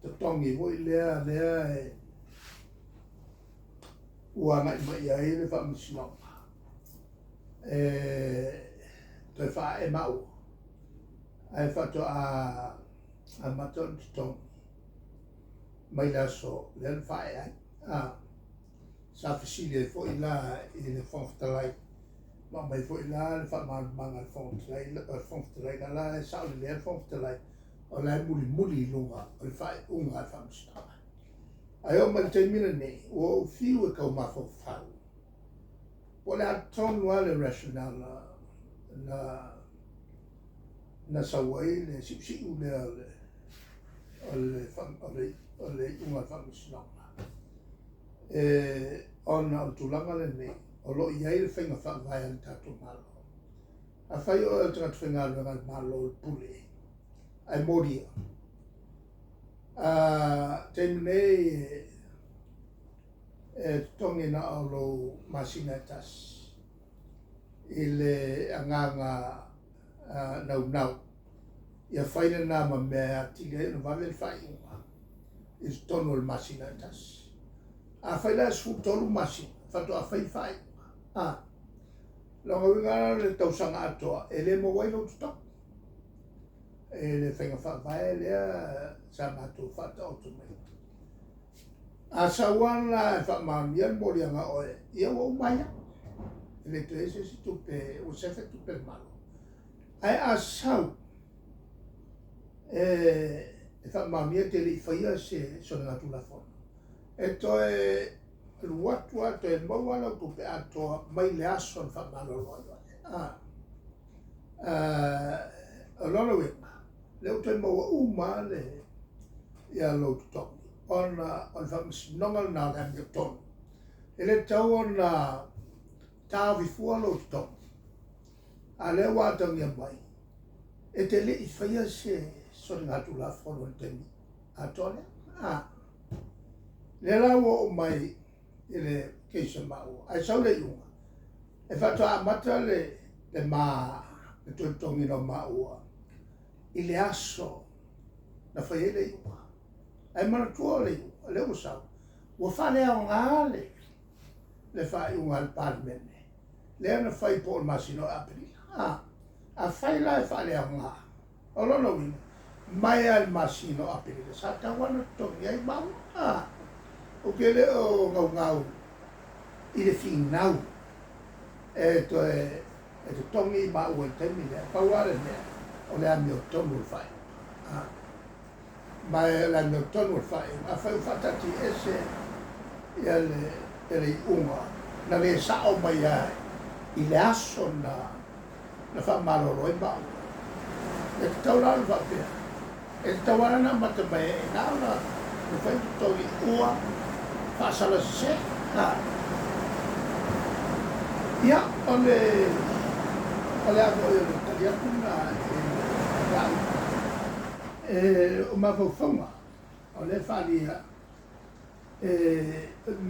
tongi voi lea ua mai ai le fa misno te fa e mau ai fatto a maton tong mai la so le fa ai sa fisile fo ila il fontalai ma mai fo ila le fa manga fontalai la sa le fontalai o la muli lunga o le fa unga fa misno ai o man te mira nei o fiu e kau mafo fau o le atonu ale rational na sawai le si u le le unga fa misno ona o tulanga le nei o lo iai le whainga wha vai al tatu malo a whai o el tatu whainga luenga malo le pule ai moria te mnei tongi na o lo masina tas i le anganga nau ia whaina nā ma mea tile na vale le whai unga i tono le masina tas a whaina su tolu masina whato a whai longa wingara le tausanga atoa e le mo waino tuta e le whainga whae lea sa mātou whata o tumei a sawana e whamamia le morianga oe ia wa umaya le te ese si tupe o sefe tupe malo ai a sau e whamamia te li whaia se sona ngatu la fono e toe luatua to e mauana tupe atoa mai le aso na whamalo loa lona wema leo te maua uma le ia lo tutongi ona whamasnonga na le amia tonu e le tau ona tāwi fua lo tutongi a le wātangia mai e te le i whaia se sori ngatu la fono le temi a tole le lawa o mai i le keisa mau ai sau le iunga e whato a mata le maa le tutongi no maua i le aso na whaia le iunga ai mana tua le iunga le usau ua whale au ngāle le whai unga le parmene le ana whai po o masino apri a whai la e whale au ngā o lona wina mai al masino apri le sa tawana tongi ai mau o ke le o ngau i le whinau e to tongi mau e temi le pauare mea o le ami o tonu le whai mai la mio tonu le whai a whai whatati ese ia le unga na le sao mai ai i le aso na whamaroro e mau e te taurau le whapea e te taurana na mata mai e nauna le whai tutongi ua whaasala se ia o le ako e le taliakuna o mawhauwhaunga o le whalia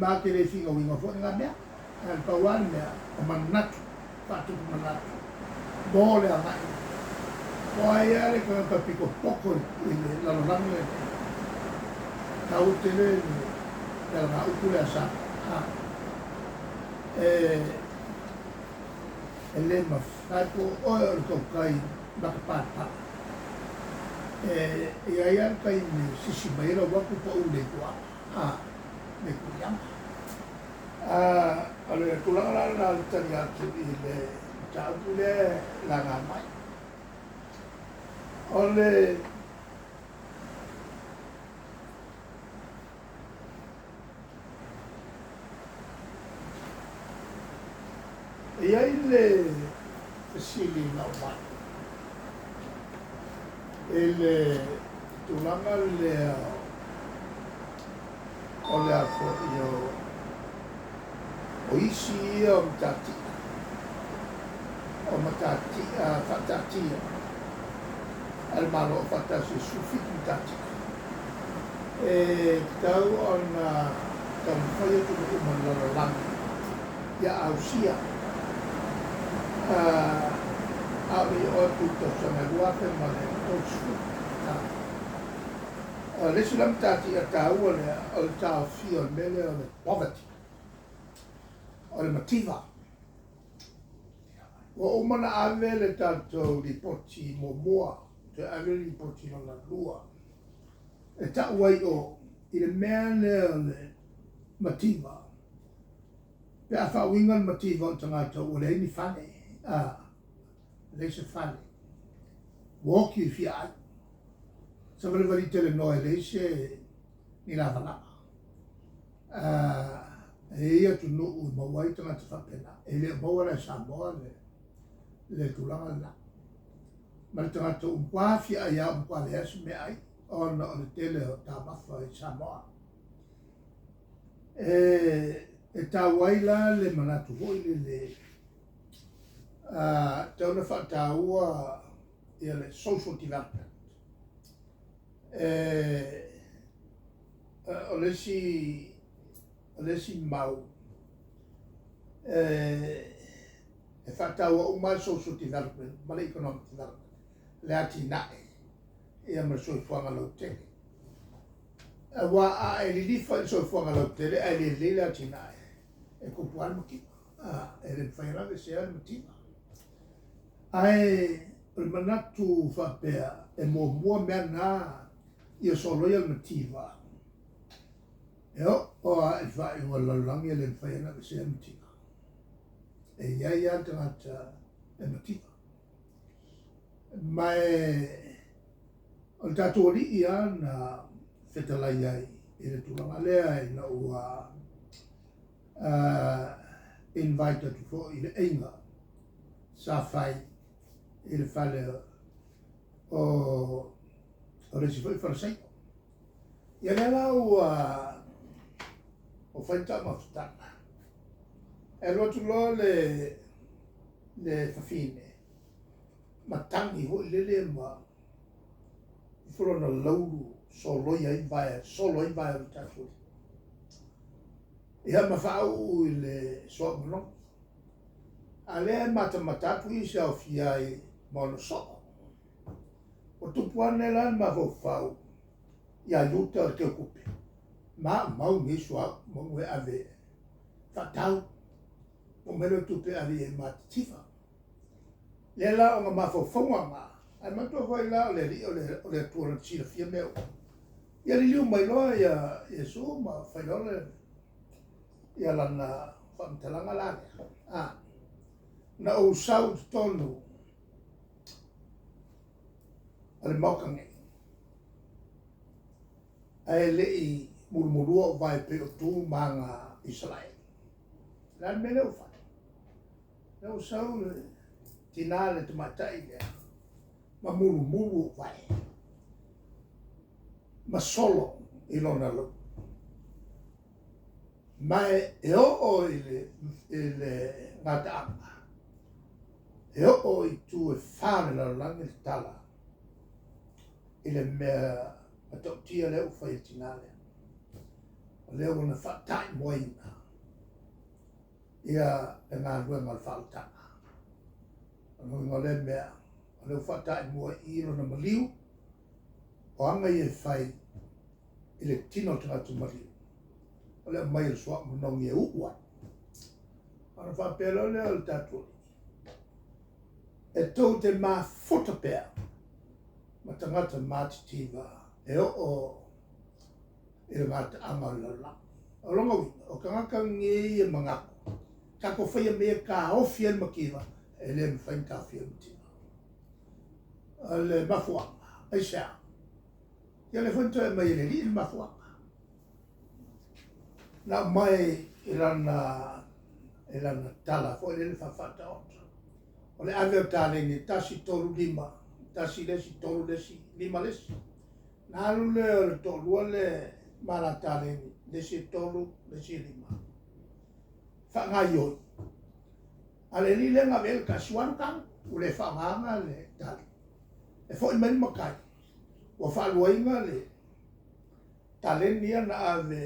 mā ke le whinga winga fo ngā mea e pauane mea o manatu whātuku manatu mō le angai o ai are ka papiko poko i le lalorangi le tau te le ngā uku le asa e le mawhaipo oe o le taukai makapāpā e ai ar kai me sisi mai ra waku pa u le kua me kuyama ale tulanga la tani atu i le tau le la ngā mai ole e ai le sili na mai ele tulanga le o le ako o isi o matati whatati al malo o whatasi sufitu matati e tau ona tamwhaia tunu umanara langi ia ausia awi o tuto sana luape male tosfu Lesi lam tati a tāua le o le Tofi o le mele o le poverty. O le mativa. Wa umana ave le tātou li poti moa. Te ave li poti no na lua. E tāua i o i le mea le o le mativa. Pe a whawinga le mativa o tangata o le ini whane. Leise whane. Woki fi ai. Sa vale vali tele noe leise ni lava lava. E ia tu no u mawai tangata whapena. E le maua le Samoa le tulanga la. Ma le tangata umpawhi ai a umpawe asu me ai. Ona o le tele o tā mawha i Samoa. E tā waila le manatu hoi le tauna whataua ia le social development. O lesi mau e whataua umai social development ma le economic development le ati nae ia ma soi fuanga lau tele wa a e li lifa i soi fuanga lau tele e li lile ati nae e kupuan maki e le whairanga se ale matima ai o le manatu whapea e mua mea nā ia soloia le mativa e o a e whae ua lalangi e le whairanga se ale matima e iai a tangata e mativa mai o le tātou li ia na whetalai ai i le tulanga lea i na ua invited for i le einga sa whai i le whale o resi fwoi wharasaiko. Ia nela o whaita mawhitana. E rotu loa le whawhine. Matangi hoi lele ma i whurona lauru soloi ai vai o tātou. Ia mawhau i le soa mono. A lea matatu i se au fiai mono soko. O tupuane lan ma whau ia luta o te kupe. Mau nisu au, mongu e ave whatau. O mero tupe ave e matitifa. Lela o ngā mawhauwhaunga ngā. Ai matua whai la o le li o le tuara tira fia meo. Ia li liu mai loa ia Yesu ma whailole. Ia lana whamtalanga lane. Na o sau tonu ale maukange. Ai lei murmurua o vai pe o tū manga Israel. Lan me leo whai. Leo sau le tinale te matai lea. Ma murmuru o vai. Ma solo i lona lo. Mai e o i le ngata anga. E o i tu e whāne la langi le tala. I le mea atautia leo whai tinale. Leo wana whatai moina. Ia e ngā ruenga le whautanga. Ngā le mea. Leo whatai mua i rona maliu. O anga i e whai i le tino tangatu maliu. O leo mai le soa monongi e uua. Ana whapelo leo le tātua. E tau te mā futa pēr. Ma tangata mātitiva. E o i le ngata anga lala. O longa wina. O kangaka ngi e mangako. Kako whaia mea ka ofi e makiwa. E le mwhain ka ofi e makiwa. Le mafuanga. Ai sea. Ia le whainta e mai le li le mafuanga. Na mai i rana tala. Fo le whawhata ota. O le ave o tāne ni tasi toru lima, tasi lesi toru lesi, lima lesi. Nā alu le o le torua le mana tāne ni, lesi toru, lesi lima. Whaangai oi. A le li le ngā vele ka suanu kang, u le whaanganga le tali. E fo i mani makai. Ua whaaluainga le tale nia na ave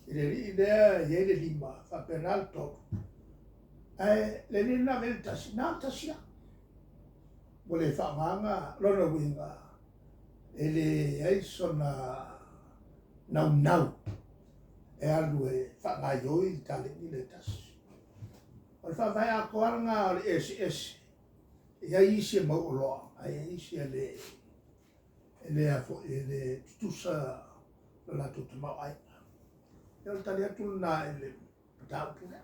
i le li lea i le lima, whapenal toru. Le ni na vele tasi, nā tasia. Mo le whaanganga, lona winga. E le eisona nau e alu e whangaioi tale ni le tasi. O le whawhai a koaranga o le esi. Ia isi e mau oloa, ai isi e le afo e le tutusa la tu te mau ai. Ia le tali atu na e le patau puna.